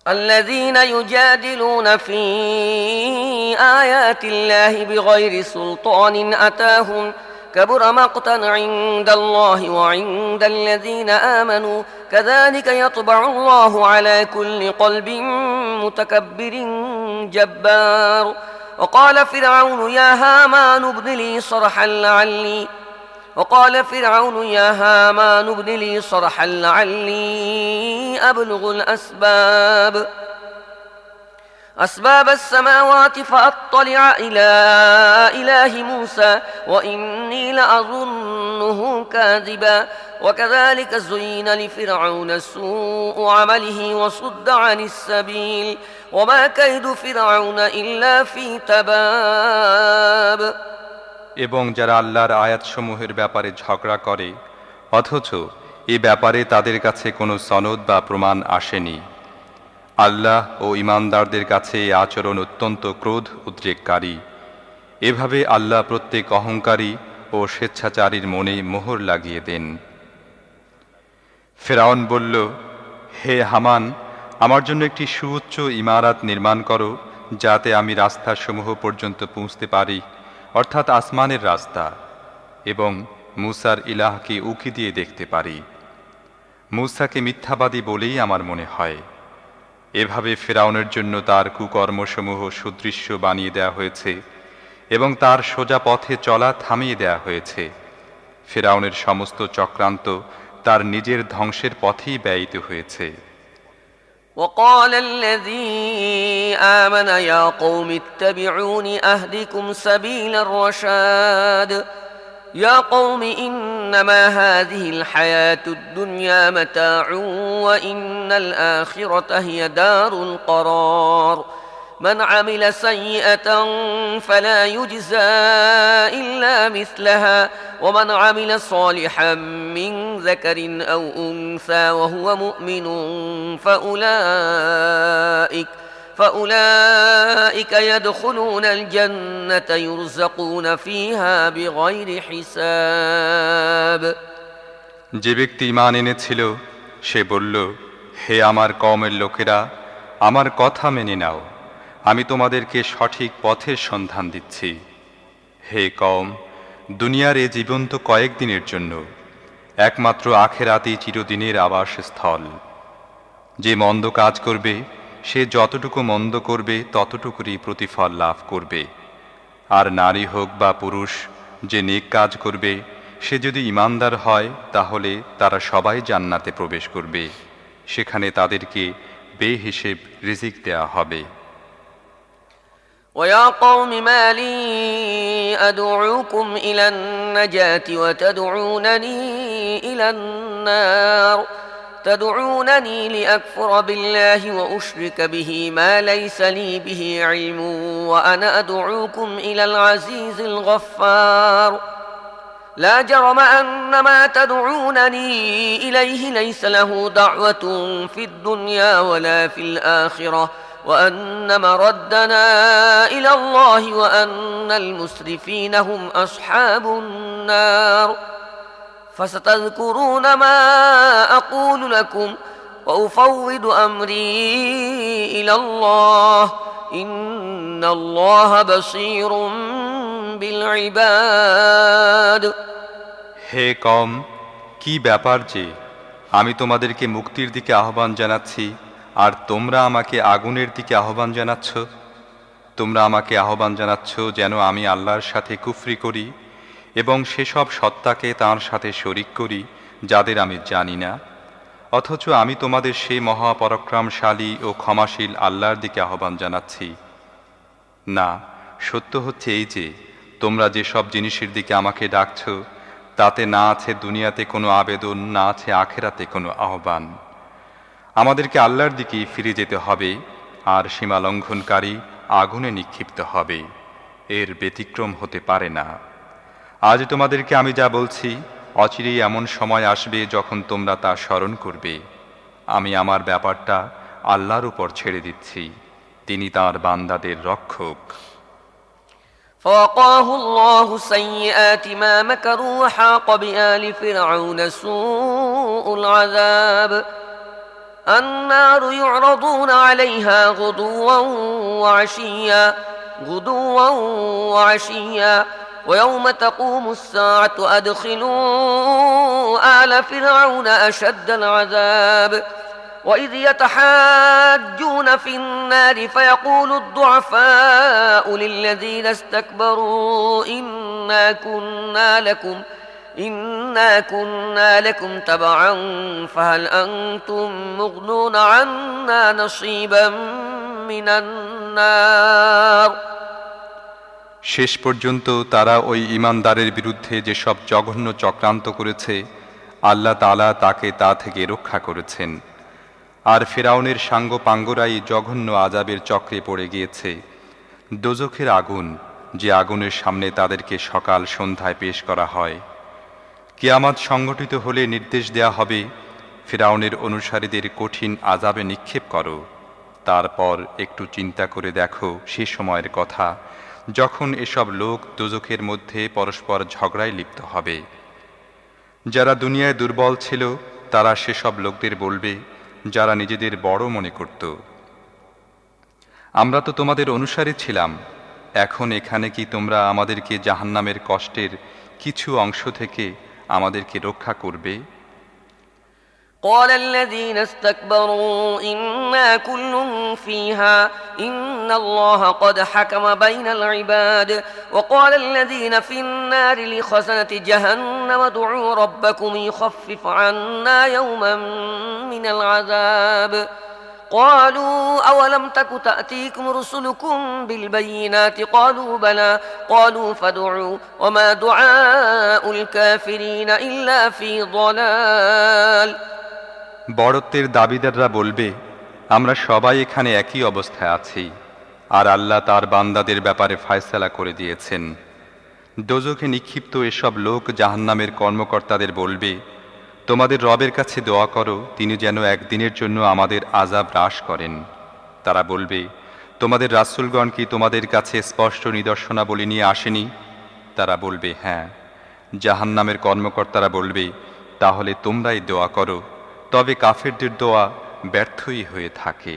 الذين يجادلون في آيات الله بغير سلطان أتاهم كبر مقتا عند الله وعند الذين آمنوا كذلك يطبع الله على كل قلب متكبر جبار وقال فرعون يا هامان ابن لي صرحا لعلي أبلغ أسباب السماوات فأطلع إلى إله موسى وإني لأظنه كاذبا وكذلك زين لفرعون سوء عمله وصد عن السبيل وما كيد فرعون إلا في تباب এবং যারা আল্লাহর আয়াতসমূহের ব্যাপারে ঝগড়া করে অথচ এই ব্যাপারে তাদের কাছে কোনো সনদ বা প্রমাণ আসেনি, আল্লাহ ও ঈমানদারদের কাছে এই আচরণ অত্যন্ত ক্রোধ উদ্রেককারী। এভাবে আল্লাহ প্রত্যেক অহংকারী ও স্বেচ্ছাচারীর মনে মোহর লাগিয়ে দেন। ফেরাউন বলল, হে হামান, আমার জন্য একটি সুউচ্চ ইমারত নির্মাণ করো যাতে আমি রাস্তাসমূহ পর্যন্ত পৌঁছতে পারি, অর্থাৎ আসমানের রাস্তা, এবং মূসার ইলাহকে উকি দিয়ে দেখতে পারি। মূসাকে মিথ্যাবাদী বলেই আমার মনে হয়। এভাবে ফেরাউনের জন্য তার কুকর্মসমূহ সুদৃশ্য বানিয়ে দেয়া হয়েছে এবং তার সোজা পথে চলা থামিয়ে দেয়া হয়েছে। ফেরাউনের সমস্ত চক্রান্ত তার নিজের ধ্বংসের পথেই ব্যয়িত হয়েছে। وقال الذي آمن يا قوم اتبعوني أهدكم سبيل الرشاد يا قوم إنما هذه الحياة الدنيا متاع وإن الآخرة هي دار القرار من عمل سيئة فلا يجزى إلا مثلها ومن عمل صالحا من ذكر أو أنثى وهو مؤمن فأولئك يدخلون الجنة يرزقون فيها بغير حساب যে ব্যক্তি ঈমান এনেছিল সে বলল, হে আমার কওমের লোকেরা, আমার কথা মেনে নাও, আমি তোমাদেরকে সঠিক পথের সন্ধান দিচ্ছি। হে কওম, দুনিয়ার এ জীবন তো কয়েকদিনের জন্য, একমাত্র আখিরাতই চিরদিনের আবাসস্থল। যে মন্দ কাজ করবে সে যতটুকু মন্দ করবে ততটুকুরই প্রতিফল লাভ করবে, আর নারী হোক বা পুরুষ যে নেক কাজ করবে সে যদি ঈমানদার হয় তাহলে তারা সবাই জান্নাতে প্রবেশ করবে, সেখানে তাদেরকে বেহিসেব রিজিক দেয়া হবে। ويا قوم ما لي أدعوكم إلى النجاة وتدعونني إلى النار تدعونني لأكفر بالله وأشرك به ما ليس لي به علم وأنا أدعوكم إلى العزيز الغفار لا جرم أن ما تدعونني إليه ليس له دعوة في الدنيا ولا في الآخرة وأن مردنا إلى الله وأن المسرفين هم أصحاب النار فستذكرون ما أقول لكم وأفوض أمري إلى الله إن الله بصير بالعباد হে কওম, কি ব্যাপার যে আমি তোমাদেরকে মুক্তির দিকে আহ্বান জানাচ্ছি আর তোমরা আমাকে আগুনের দিকে আহ্বান জানাচ্ছ? তোমরা আমাকে আহ্বান জানাচ্ছ যেন আমি আল্লাহর সাথে কুফরি করি এবং সেসব সত্তাকে তাঁর সাথে শরিক করি যাদের আমি জানি না, অথচ আমি তোমাদের সেই মহাপরাক্রমশালী ও ক্ষমাশীল আল্লাহর দিকে আহ্বান জানাচ্ছি। না, সত্য হচ্ছে এই যে তোমরা যেসব জিনিসের দিকে আমাকে ডাকছ তাতে না আছে দুনিয়াতে কোনো আবেদন, না আছে আখেরাতে কোনো আহ্বান। আমাদেরকে আল্লাহর দিকেই ফিরে যেতে হবে আর সীমা লঙ্ঘনকারী আগুনে নিক্ষিপ্ত হবে, এর ব্যতিক্রম হতে পারে না। আজ তোমাদেরকে আমি যা বলছি অচিরেই এমন সময় আসবে যখন তোমরা তা স্মরণ করবে। আমি আমার ব্যাপারটা আল্লাহর উপর ছেড়ে দিচ্ছি, তিনি তাঁর বান্দাদের রক্ষক। فوقاه الله سيئات ما مكروا وحاق بآل فرعون سوء العذاب النار يعرضون عليها غدوا وعشيا ويوم تقوم الساعة أدخلوا آل فرعون أشد العذاب وإذ يتحاجون في النار فيقول الضعفاء للذين استكبروا إنا كنا لكم تبعا فهل أنتم مغنون عنا نصيبا من النار। শেষ পর্যন্ত তারা ওই ঈমানদারের বিরুদ্ধে যেসব জঘন্য চক্রান্ত করেছে আল্লাহ তাআলা তাকে তা থেকে রক্ষা করেছেন। আর ফিরআউনের সাঙ্গপাঙ্গরাই জঘন্য আযাবের চক্রে পড়ে গিয়েছে। দোজখের আগুন, যে আগুনের সামনে তাদেরকে সকাল সন্ধ্যায় পেশ করা হয়। কিয়ামত সংগঠিত হলে নির্দেশ দেয়া হবে, ফিরআউনের অনুসারীদের কঠিন আযাবে নিক্ষেপ করো। তারপর একটু চিন্তা করে দেখো সে সময়ের কথা যখন এসব লোক দোজখের মধ্যে পরস্পর ঝগড়ায় লিপ্ত হবে। যারা দুনিয়ায় দুর্বল ছিল তারা সেসব লোকদের বলবে যারা নিজেদের বড় মনে করত, আমরা তো তোমাদের অনুসারী ছিলাম, এখন এখানে কি তোমরা আমাদেরকে জাহান্নামের কষ্টের কিছু অংশ থেকে আমাদেরকে রক্ষা করবে? قال الذين استكبروا إنا كل فيها إن الله قد حكم بين العباد وقال الذين في النار لخزنة جهنم ادعوا ربكم يخفف عنا يوما من العذاب قالوا أولم تك تأتيكم رسلكم بالبينات قالوا بلى قالوا فادعوا وما دعاء الكافرين إلا في ضلال। বড়ত্বের দাবিদাররা বলবে, আমরা সবাই এখানে একই অবস্থায় আছি, আর আল্লাহ তার বান্দাদের ব্যাপারে ফয়সালা করে দিয়েছেন। দোজখে নিক্ষিপ্ত এসব লোক জাহান্নামের কর্মকর্তাদের বলবে, তোমাদের রবের কাছে দোয়া করো তিনি যেন একদিনের জন্য আমাদের আযাব হ্রাস করেন। তারা বলবে, তোমাদের রাসূলগণ কি তোমাদের কাছে স্পষ্ট নিদর্শনাবলী নিয়ে আসেনি? তারা বলবে, হ্যাঁ। জাহান্নামের কর্মকর্তারা বলবে, তাহলে তোমরাই দোয়া করো, তবে কাফেরদের দোয়া ব্যর্থই হয়ে থাকে।